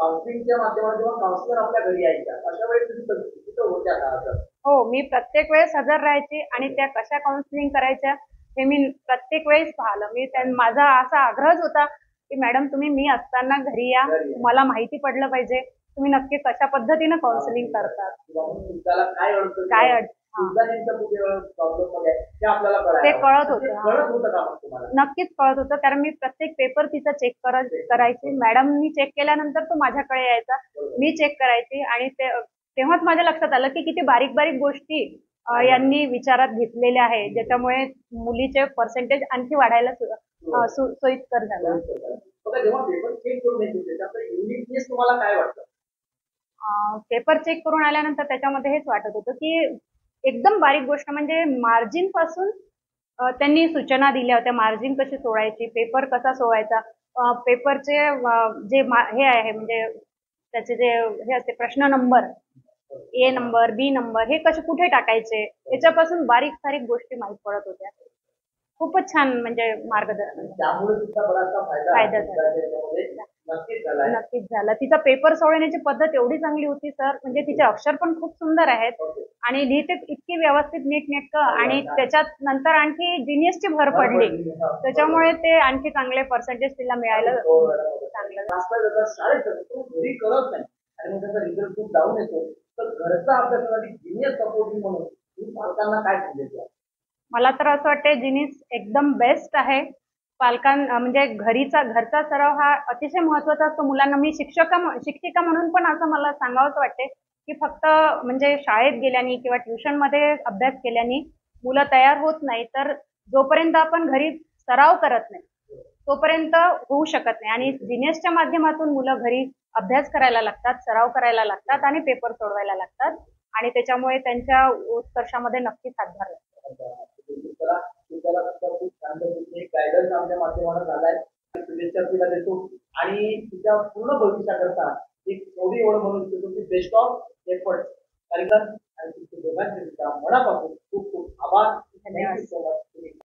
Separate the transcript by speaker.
Speaker 1: काउन्सिलिंगच्या माध्यमातून जेव्हा काउन्सिलर आपल्या घरी यायच्या अशा वेळेस तुम्ही तिथं होत्या का असं?
Speaker 2: हो, मी प्रत्येक वेळेस हजर राहायची आणि त्या कशा काउन्सिलिंग करायच्या हे मी प्रत्येक वेळेस पाहिलं. माझा असा आग्रहच होता की मॅडम तुम्ही मी असताना घरी या, मला माहिती पडलं पाहिजे तुम्ही नक्की कशा पद्धतीने काउन्सिलिंग करतात,
Speaker 1: काय अडचण
Speaker 2: काय ते कळत होतं. नक्कीच कळत होतं, कारण मी प्रत्येक पेपर तिचा चेक करायची. मॅडमनी चेक केल्यानंतर तो माझ्याकडे यायचा, मी चेक करायची आणि तेव्हाच माझ्या लक्षात आलं की किती बारीक बारीक गोष्टी यांनी विचारात घेतलेल्या आहे, ज्याच्यामुळे मुलीचे पर्सेंटेज आणखी वाढायला सोयीस्कर झालं. पेपर चेक करून आल्यानंतर त्याच्यामध्ये हेच वाटत होतं की एकदम बारीक गोष्ट म्हणजे मार्जिन पासून त्यांनी सूचना दिल्या होत्या. मार्जिन कशी सोडायची, पेपर कसा सोडायचा, पेपरचे जे हे आहे म्हणजे त्याचे जे हे असते प्रश्न नंबर, ए नंबर, बी नंबर, हे कसे कुठे टाकायचे, याच्यापासून बारीक सारीक गोष्टी माहीत पडत होत्या. खूपच छान म्हणजे मार्गदर्शन फायदा झाला. नक्कीच झाला. तिचा पेपर सोडवण्याची पद्धत एवढी चांगली होती सर, म्हणजे तिचे अक्षर पण खूप सुंदर आहेत आणि लिहिते इतकी व्यवस्थित नीटनेटकं, आणि त्याच्यात नंतर आणखी जिनियसची भर पडली, त्याच्यामुळे ते आणखी चांगले पर्सेंटेज तिला मिळायला चांगलं.
Speaker 1: घरी करत नाही आणि मग त्याचा रिझल्ट खूप डाऊन येतो, तर घरचा अभ्यासासाठी जिनियस सपोर्टिंग म्हणून तुम्ही पालकांना काय सांगितलं?
Speaker 2: मला तर असं वाटतं जिनिस एकदम बेस्ट आहे. म्हणजे घरचा सराव हा अतिशय महत्वाचा असतो मुलांना. मी शिक्षिका म्हणून पण असं मला सांगावंच वाटते की फक्त म्हणजे शाळेत गेल्याने किंवा ट्युशन मध्ये अभ्यास केल्याने मुलं तयार होत नाही, तर जोपर्यंत आपण घरी सराव करत नाही तोपर्यंत होऊ शकत नाही. आणि जिनियसच्या माध्यमातून मुलं घरी अभ्यास करायला लागतात, सराव करायला लागतात आणि पेपर सोडवायला लागतात, आणि त्याच्यामुळे त्यांच्या उत्कर्षामध्ये नक्कीच हातभार लागतो.
Speaker 1: गायडन्स आमच्या माध्यमातून झालाय, शुभेच्छा तिला देतो आणि तिच्या पूर्ण भविष्याकरता एक थोडी ओढ म्हणून तुमची बेस्ट ऑफ एफर्ट आणि तुमच्या दोघांचे मनापासून खूप खूप आभार. Thank you so much.